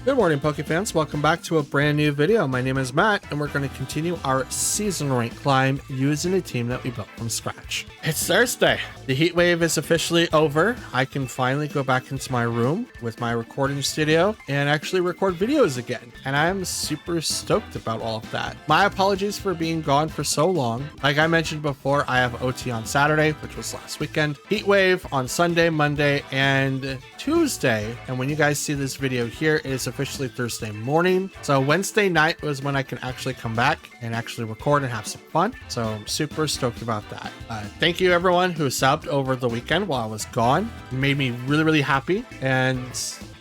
Good morning, Pokefans. Welcome back to a brand new video. My name is Matt, and we're going to continue our season rank climb using a team that we built from scratch. It's Thursday. The heat wave is officially over. I can finally go back into my room with my recording studio and actually record videos again. And I'm super stoked about all of that. My apologies for being gone for so long. Like I mentioned before, I have OT on Saturday, which was last weekend, heat wave on Sunday, Monday, and Tuesday. And when you guys see this video here, it is officially Thursday morning. So Wednesday night was when I can actually come back and actually record and have some fun. So I'm super stoked about that. Thank you everyone who subbed over the weekend while I was gone. It made me really happy, and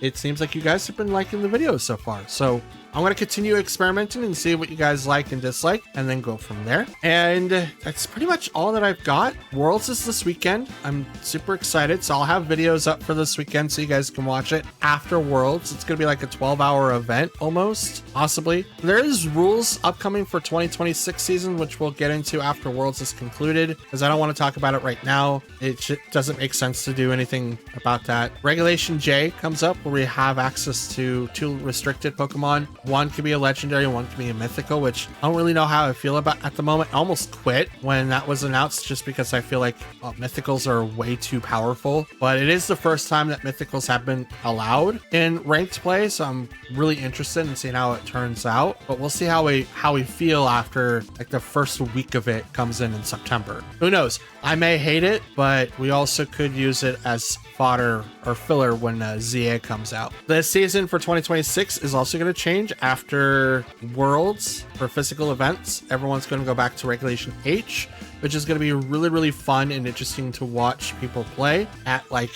it seems like you guys have been liking the videos so far. So I'm going to continue experimenting and see what you guys like and dislike, and then go from there. And that's pretty much all that I've got. Worlds is this weekend. I'm super excited. So I'll have videos up for this weekend so you guys can watch it after Worlds. It's going to be like a 12-hour event almost, possibly. There is rules upcoming for 2026 season, which we'll get into after Worlds is concluded, because I don't want to talk about it right now. It doesn't make sense to do anything about that. Regulation J comes up where we have access to 2 restricted Pokemon. One can be a legendary, one can be a mythical, which I don't really know how I feel about at the moment. I almost quit when that was announced just because I feel like mythicals are way too powerful. But it is the first time that mythicals have been allowed in ranked play, so I'm really interested in seeing how it turns out. But we'll see how we feel after like the first week of it comes in September. Who knows? I may hate it, but we also could use it as fodder or filler when ZA comes out. The season for 2026 is also going to change after Worlds for physical events. Everyone's going to go back to Regulation H, which is going to be really fun and interesting to watch people play at like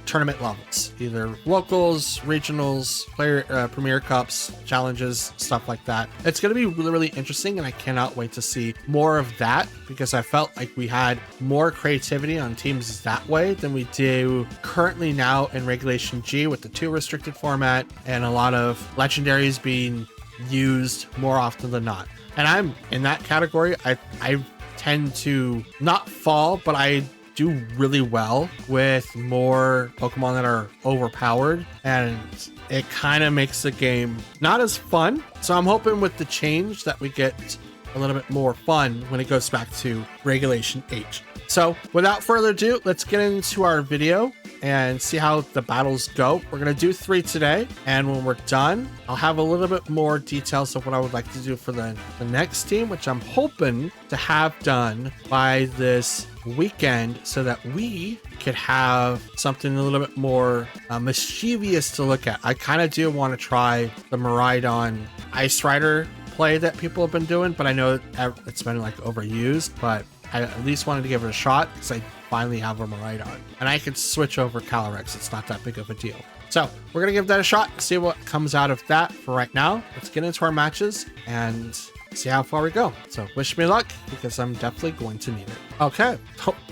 tournament levels, either locals, regionals, premier cups, challenges, stuff like that. It's going to be really interesting, and I cannot wait to see more of that, because I felt like we had more creativity on teams that way than we do currently now in Regulation G with the 2 restricted format and a lot of legendaries being used more often than not. And I'm in that category. I tend to not fall, but I do really well with more Pokemon that are overpowered, and it kind of makes the game not as fun. So I'm hoping with the change that we get a little bit more fun when it goes back to Regulation H. So without further ado, let's get into our video and see how the battles go. We're going to do 3 today, and when we're done, I'll have a little bit more details of what I would like to do for the next team, which I'm hoping to have done by this weekend so that we could have something a little bit more mischievous to look at. I kind of do want to try the Miraidon Ice Rider play that people have been doing, but I know it's been like overused, but I at least wanted to give it a shot because I finally have a Miraidon, and I could switch over Calyrex. It's not that big of a deal. So we're gonna give that a shot, see what comes out of that. For right now, let's get into our matches and see how far we go. So wish me luck, because I'm definitely going to need it. Okay,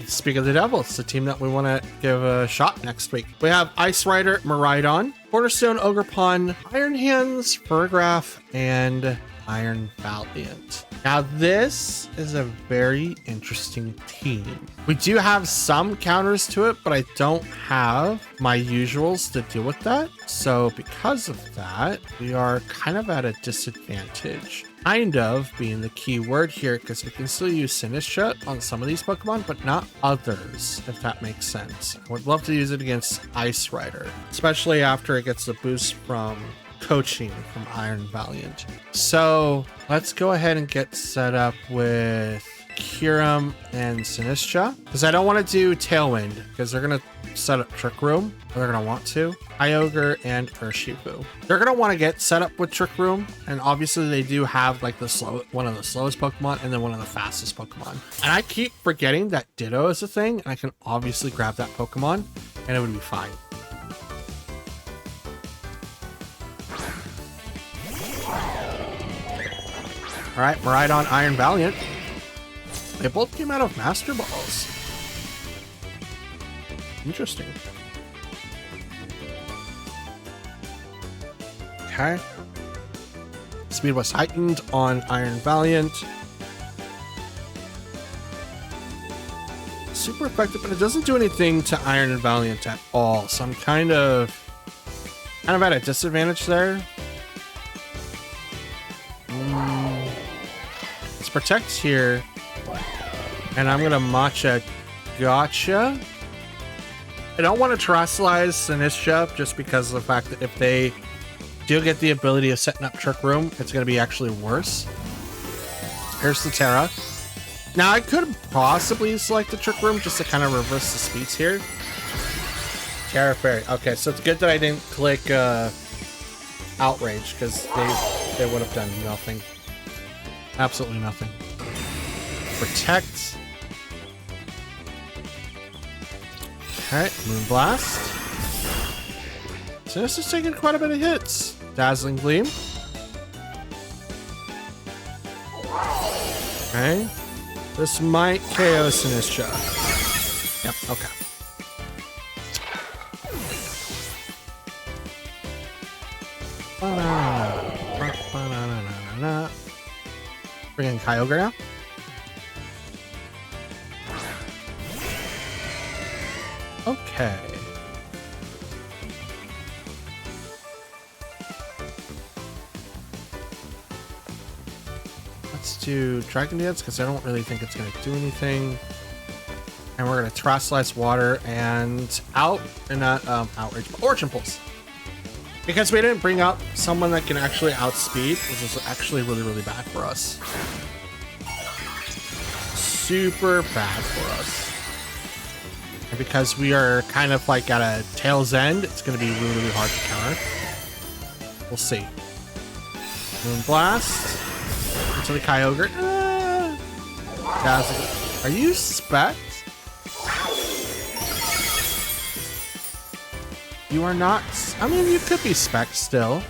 speak of the devil, it's the team that we want to give a shot next week. We have Ice Rider, Miraidon, Cornerstone, Ogerpon, Iron Hands, Furgraph, and Iron Valiant. Now this is a very interesting team. We do have some counters to it, but I don't have my usuals to deal with that. So because of that, we are kind of at a disadvantage. Kind of being the key word here, because we can still use Sinistcha on some of these Pokemon, but not others, if that makes sense. I would love to use it against Ice Rider, especially after it gets the boost from coaching from Iron Valiant. So let's go ahead and get set up with Kyurem and Sinistcha, because I don't want to do Tailwind, because they're going to set up Trick Room, or they're going to want to. Kyogre and Urshifu. They're going to want to get set up with Trick Room, and obviously they do have like one of the slowest Pokemon and then one of the fastest Pokemon. And I keep forgetting that Ditto is a thing, and I can obviously grab that Pokemon and it would be fine. All right, Miraidon, Iron Valiant. They both came out of Master Balls. Interesting. Okay. Speed was heightened on Iron Valiant. Super effective, but it doesn't do anything to Iron Valiant at all. So I'm kind of at a disadvantage there. protect here, and I'm gonna matcha gotcha. I don't want to terrestrialize Sinistra just because of the fact that if they do get the ability of setting up Trick Room, it's going to be actually worse. Here's the Terra. Now I could possibly select the Trick Room just to kind of reverse the speeds here. Terra Fairy. Okay, so it's good that I didn't click Outrage because they would have done nothing. Absolutely nothing. Protect. Okay, Moonblast. So this is taking quite a bit of hits. Dazzling Gleam. Okay. This might KO Sinistra. Yep, okay. Bring in Kyogre now. Okay. Let's do Dragon Dance because I don't really think it's going to do anything. And we're going to Terrestrialize Water and Outrage, but Origin Pulse. Because we didn't bring up someone that can actually outspeed, which is actually really, really bad for us. Super bad for us. And because we are kind of like at a tail's end, it's going to be really, really hard to counter. We'll see. Moonblast. Into the Kyogre. Are you Spec? You are not. I mean, you could be Spec still.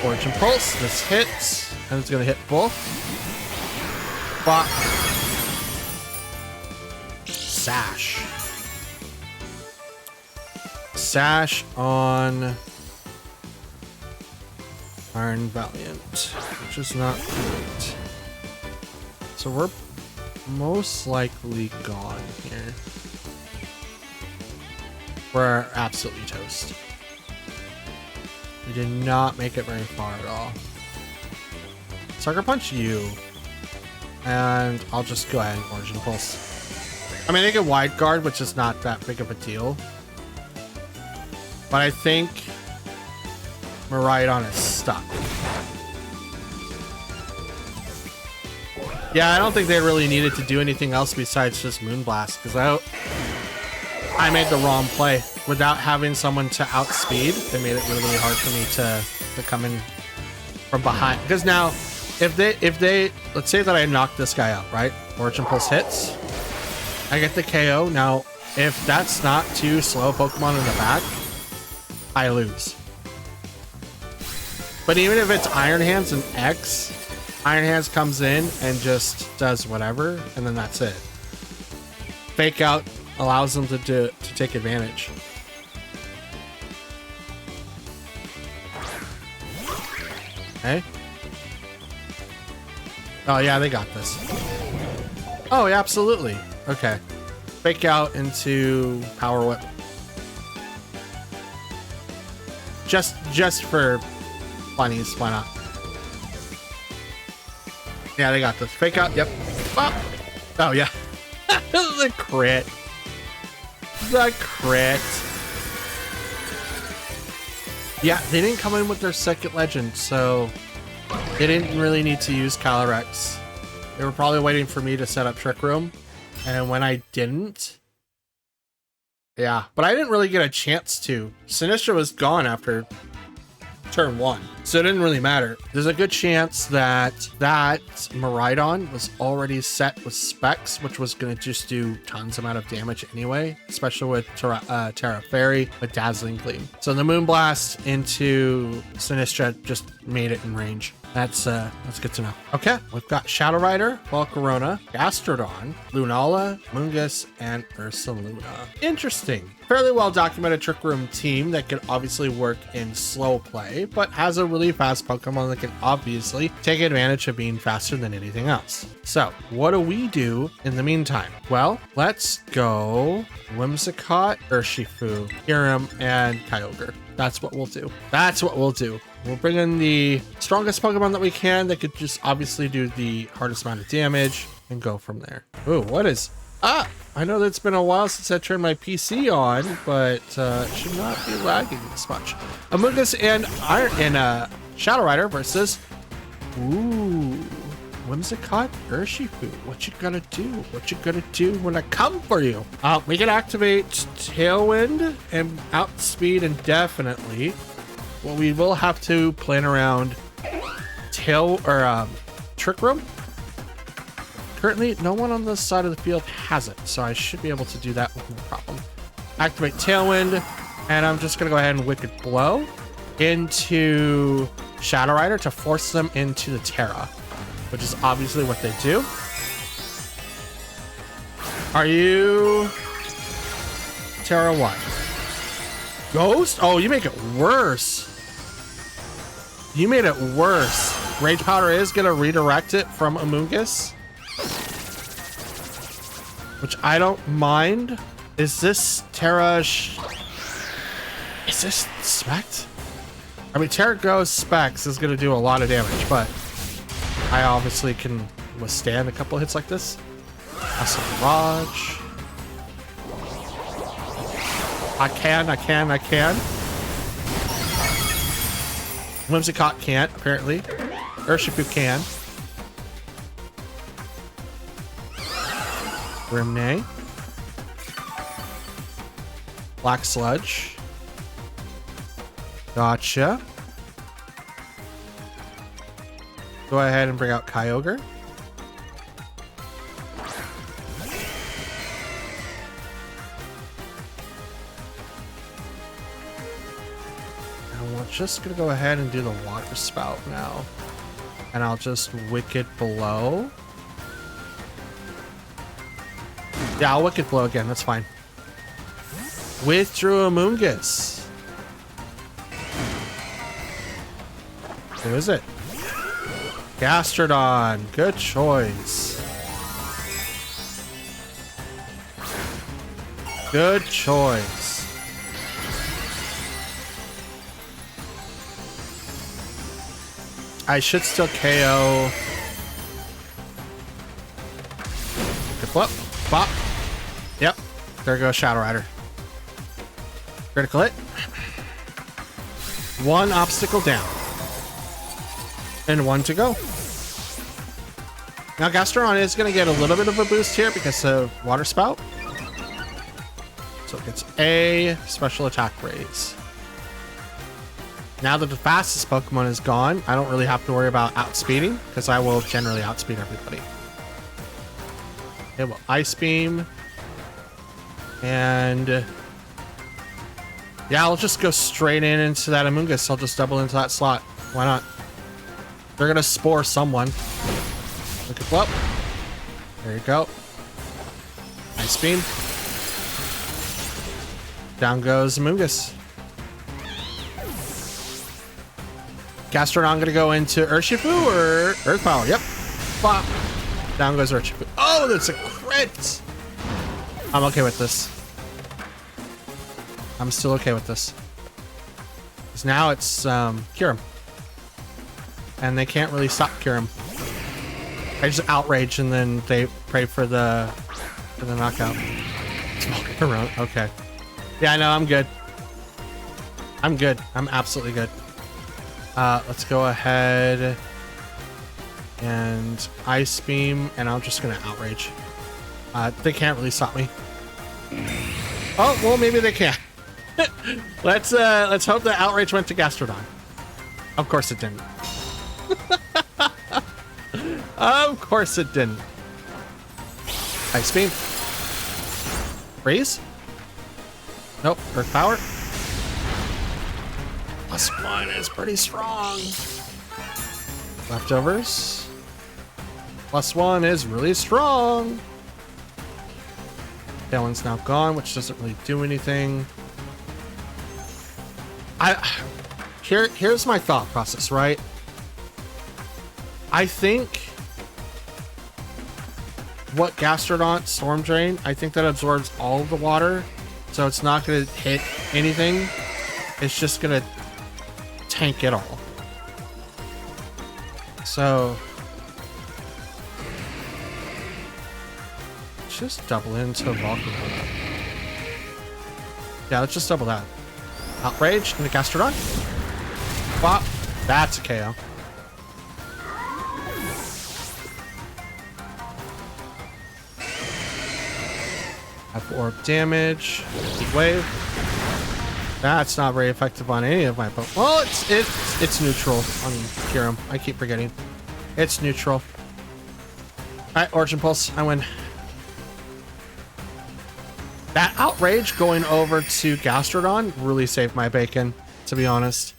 Origin Pulse. This hits. And it's going to hit both. But Sash. Sash on Iron Valiant, which is not great. So we're most likely gone here. We're absolutely toast. We did not make it very far at all. Sucker Punch you. And I'll just go ahead and Origin Pulse. I mean, they get Wide Guard, which is not that big of a deal. But I think Miraidon is stuck. Yeah, I don't think they really needed to do anything else besides just Moonblast, because I made the wrong play. Without having someone to outspeed, they made it really, really hard for me to come in from behind. Because now, if they let's say that I knock this guy out, right? Origin Pulse hits. I get the KO. Now, if that's not too slow Pokemon in the back, I lose. But even if it's Iron Hands and X, Iron Hands comes in and just does whatever, and then that's it. Fake Out allows them to take advantage. Okay. Oh yeah, they got this. Oh yeah, absolutely. Okay. Fake Out into Power Whip. Just for funnies, why not? Yeah, they got this. Fake Out, yep. Oh yeah. The crit. The crit. Yeah, they didn't come in with their second legend, so they didn't really need to use Calyrex. They were probably waiting for me to set up Trick Room, and when I didn't, yeah, but I didn't really get a chance to. Sinistra was gone after turn 1, so it didn't really matter. There's a good chance that Miraidon was already set with Specs, which was going to just do tons amount of damage anyway, especially with Terra Fairy with Dazzling Gleam. So the Moonblast into Sinistra just made it in range. That's good to know. Okay, we've got Shadow Rider, Volcarona, Gastrodon, Lunala, Mungus, and Ursaluna. Interesting. Fairly well documented Trick Room team that can obviously work in slow play, but has a really fast Pokemon that can obviously take advantage of being faster than anything else. So what do we do in the meantime? Well, let's go Whimsicott, Urshifu, Kyurem, and Kyogre. That's what we'll do. That's what we'll do. We'll bring in the strongest Pokemon that we can that could just obviously do the hardest amount of damage and go from there. Ooh, what is... Ah! I know that it's been a while since I turned my PC on, but it should not be lagging this much. Amoonguss and Shadow Rider versus... Ooh... Whimsicott Urshifu. What you gonna do? What you gonna do when I come for you? We can activate Tailwind and Outspeed indefinitely. Well, we will have to plan around Trick Room. Currently, no one on this side of the field has it, so I should be able to do that with no problem. Activate Tailwind, and I'm just gonna go ahead and Wicked Blow into Shadow Rider to force them into the Terra, which is obviously what they do. Are you Terra 1? Ghost? Oh, you make it worse. You made it worse. Rage Powder is gonna redirect it from Amoonguss, which I don't mind. Is this Terra? Is this Spect? I mean, Terra Ghost Specs is gonna do a lot of damage, but I obviously can withstand a couple hits like this. Acid Barrage. I can. Whimsicott can't, apparently. Urshifu can. Grimnay. Black Sludge. Gotcha. Go ahead and bring out Kyogre. And we're just gonna go ahead and do the Water Spout now. And I'll just Wicked Blow. Yeah, I'll Wicked Blow again, that's fine. Withdrew Amoonguss. Who is it? Gastrodon, good choice. Good choice. I should still KO. Good flip. Bop. Yep. There goes Shadow Rider. Critical hit. One obstacle down. And one to go. Now Gastrodon is going to get a little bit of a boost here because of Water Spout. So it gets a special attack raise. Now that the fastest Pokemon is gone, I don't really have to worry about outspeeding because I will generally outspeed everybody. It will Ice Beam. And yeah, I'll just go straight into that Amoonguss. I'll just double into that slot. Why not? They're gonna spore someone. Look at up. There you go. Ice Beam. Down goes Amoonguss. Gastrodon gonna go into Urshifu or Earth Power. Yep. Bop. Down goes Urshifu. Oh, that's a crit. I'm okay with this. I'm still okay with this. Because now it's Kyurem. And they can't really stop Kyurem. I just outrage and then they pray for the knockout. Okay. Yeah, I know, I'm good. I'm good. I'm absolutely good. Let's go ahead and Ice Beam, and I'm just gonna outrage. They can't really stop me. Oh, well, maybe they can. Let's hope that outrage went to Gastrodon. Of course it didn't. Of course it didn't. Ice Beam. Freeze? Nope. Earth Power. +1 is pretty strong. Leftovers. +1 is really strong. That one's now gone, which doesn't really do anything. Here's my thought process, right? I think what Gastrodon Storm Drain, I think that absorbs all of the water, so it's not going to hit anything. It's just going to tank it all. So let's just double into Volcano. Yeah, let's just double that. Outrage into Gastrodon. Wow, that's a KO. Have orb damage. Heat wave. That's not very effective on any of my Pokemon. Well, it's neutral on Kyurem. I keep forgetting. It's neutral. Alright, Origin Pulse. I win. That Outrage going over to Gastrodon really saved my bacon, to be honest.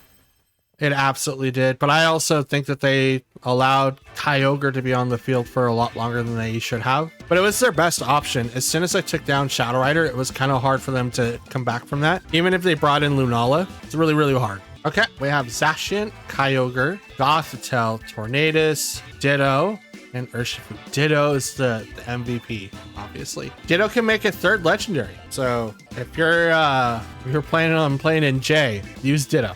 It absolutely did. But I also think that they allowed Kyogre to be on the field for a lot longer than they should have. But it was their best option. As soon as I took down Shadow Rider, it was kind of hard for them to come back from that. Even if they brought in Lunala, it's really, really hard. Okay, we have Zacian, Kyogre, Gothitelle, Tornadus, Ditto, and Urshifu. Ditto is the MVP, obviously. Ditto can make a third legendary. So if you're planning on playing in J, use Ditto.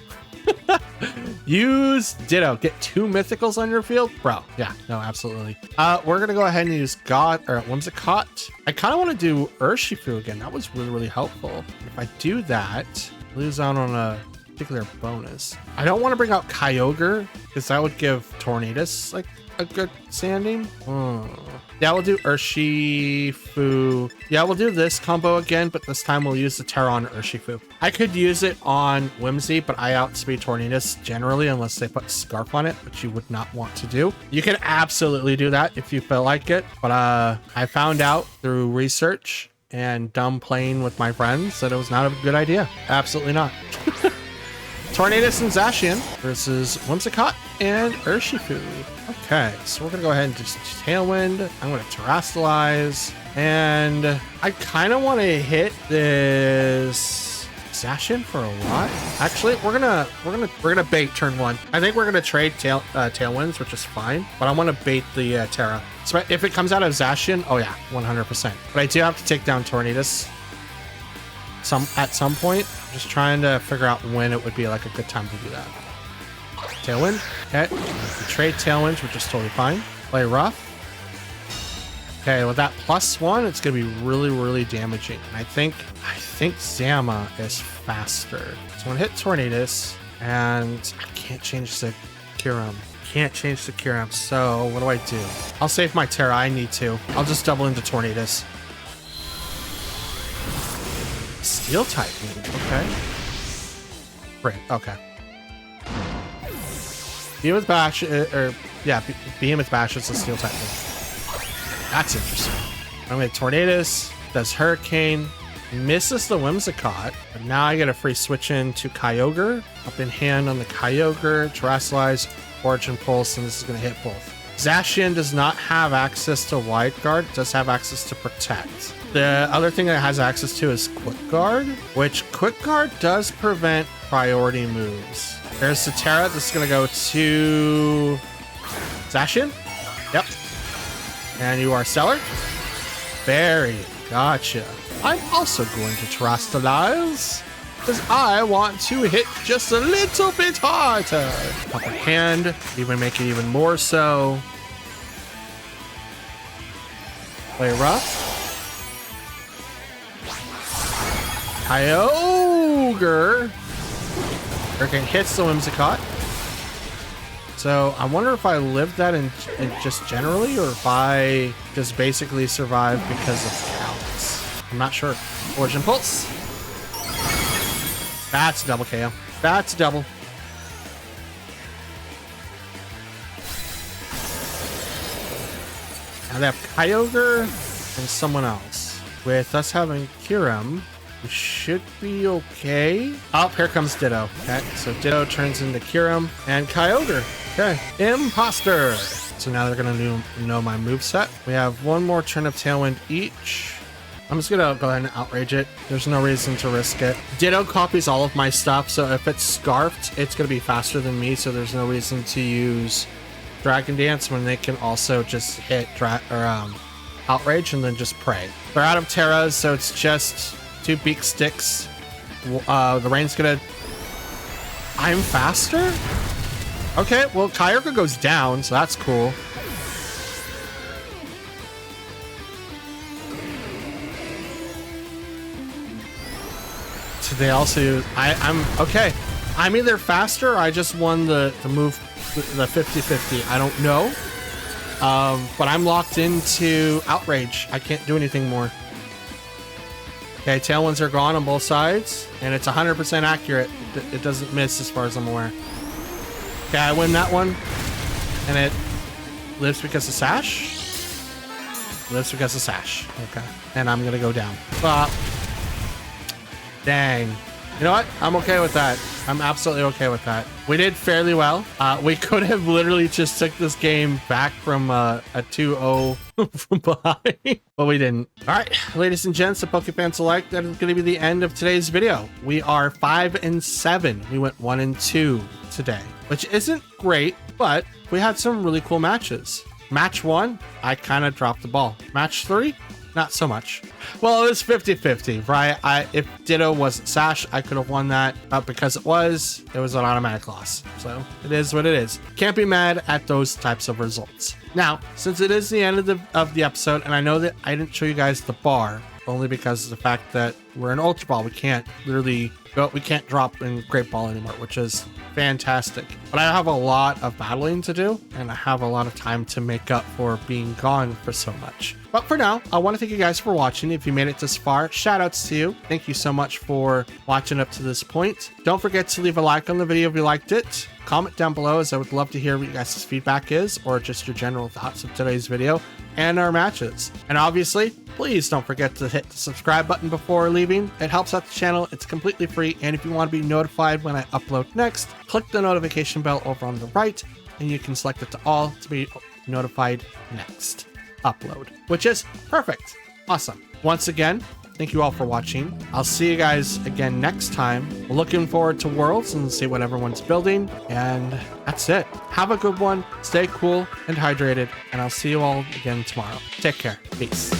Use Ditto. Get 2 mythicals on your field, bro. Yeah, no, absolutely. We're gonna go ahead and use Whimsicott. I kind of want to do Urshifu again. That was really, really helpful. If I do that, lose out on a particular bonus. I don't want to bring out Kyogre because that would give Tornadus like a good standing. Yeah, we'll do Urshifu. Yeah, we'll do this combo again, but this time we'll use the Terra on Urshifu. I could use it on Whimsy, but I outspeed Tornadus generally unless they put Scarf on it, which you would not want to do. You can absolutely do that if you feel like it, but I found out through research and dumb playing with my friends that it was not a good idea. Absolutely not. Tornadus and Zacian versus Whimsicott and Urshifu. Okay, so we're gonna go ahead and just Tailwind. I'm gonna Terrastallize, and I kind of want to hit this Zacian for a lot. Actually, we're gonna bait turn 1. I think we're gonna trade Tailwinds, which is fine, but I want to bait the Terra. So if it comes out of Zacian, oh yeah, 100%. But I do have to take down Tornadus at some point. I'm just trying to figure out when it would be like a good time to do that. Tailwind. Okay. Trade Tailwinds, which is totally fine. Play rough. Okay, with that +1, it's gonna be really, really damaging. And I think Zama is faster. So I'm gonna hit Tornadus, and I can't change the Kyurem. So what do? I'll save my Terra. I need to. I'll just double into Tornadus. Steel type. Okay. Great. Okay. Behemoth Bash, Behemoth Bash is a steel type move. That's interesting. I'm going to Tornadus, does Hurricane, misses the Whimsicott, but now I get a free switch in to Kyogre. Up in hand on the Kyogre, Terrastallize, Origin Pulse, and this is going to hit both. Zacian does not have access to Wide Guard, it does have access to Protect. The other thing that it has access to is Quick Guard, which Quick Guard does prevent priority moves. There's the Terra. This is going to go to Zacian. Yep. And you are Stellar. Very gotcha. I'm also going to Terrastallize because I want to hit just a little bit harder. Upper hand, even make it even more so. Play rough. Kyogre. Hurricane hits the Whimsicott. So I wonder if I lived that in just generally, or if I just basically survived because of counts. I'm not sure. Origin Pulse. That's a double KO. That's a double. Now they have Kyogre and someone else. With us having Kyurem, we should be okay. Oh, here comes Ditto. Okay, so Ditto turns into Kyurem and Kyogre. Okay, Imposter. So now they're gonna know my moveset. We have one more turn of Tailwind each. I'm just gonna go ahead and outrage it. There's no reason to risk it. Ditto copies all of my stuff, so if it's scarfed, it's gonna be faster than me, so there's no reason to use Dragon Dance when they can also just hit outrage and then just pray. They're out of Terras, so it's just 2 beak sticks. The rain's gonna... I'm faster? Okay, well, Kyogre goes down, so that's cool. So they also use... I'm... Okay. I'm either faster or I just won the move, the 50-50. I don't know. But I'm locked into Outrage. I can't do anything more. Okay, Tailwinds are gone on both sides, and it's 100% accurate. It doesn't miss as far as I'm aware. Okay, I win that one, and it lives because of Sash. Lives because of Sash. Okay, and I'm gonna go down. Dang. You know what? I'm okay with that. I'm absolutely okay with that. We did fairly well. We could have literally just took this game back from a 2-0 from behind, but we didn't. All right, ladies and gents, the Pokefan Select, that is going to be the end of today's video. We are 5-7. We went 1-2 today, which isn't great, but we had some really cool matches. Match 1, I kind of dropped the ball. Match 3, not so much. Well, it was 50-50, right? If Ditto wasn't Sash, I could have won that, but because it was an automatic loss. So it is what it is. Can't be mad at those types of results. Now, since it is the end of the episode, and I know that I didn't show you guys the bar, only because of the fact that we're in Ultra Ball, we can't literally go, we can't drop in Great Ball anymore, which is fantastic. But I have a lot of battling to do, and I have a lot of time to make up for being gone for so much. But for now, I want to thank you guys for watching. If you made it this far, shout outs to you. Thank you so much for watching up to this point. Don't forget to leave a like on the video if you liked it. Comment down below, as I would love to hear what you guys' feedback is, or just your general thoughts of today's video and our matches. And obviously, please don't forget to hit the subscribe button before leaving. It helps out the channel. It's completely free. And if you want to be notified when I upload next, click the notification bell over on the right, and you can select it to all to be notified next upload, which is perfect. Awesome. Once again, thank you all for watching. I'll see you guys again next time. We're looking forward to Worlds and see what everyone's building. And that's it. Have a good one. Stay cool and hydrated. And I'll see you all again tomorrow. Take care. Peace.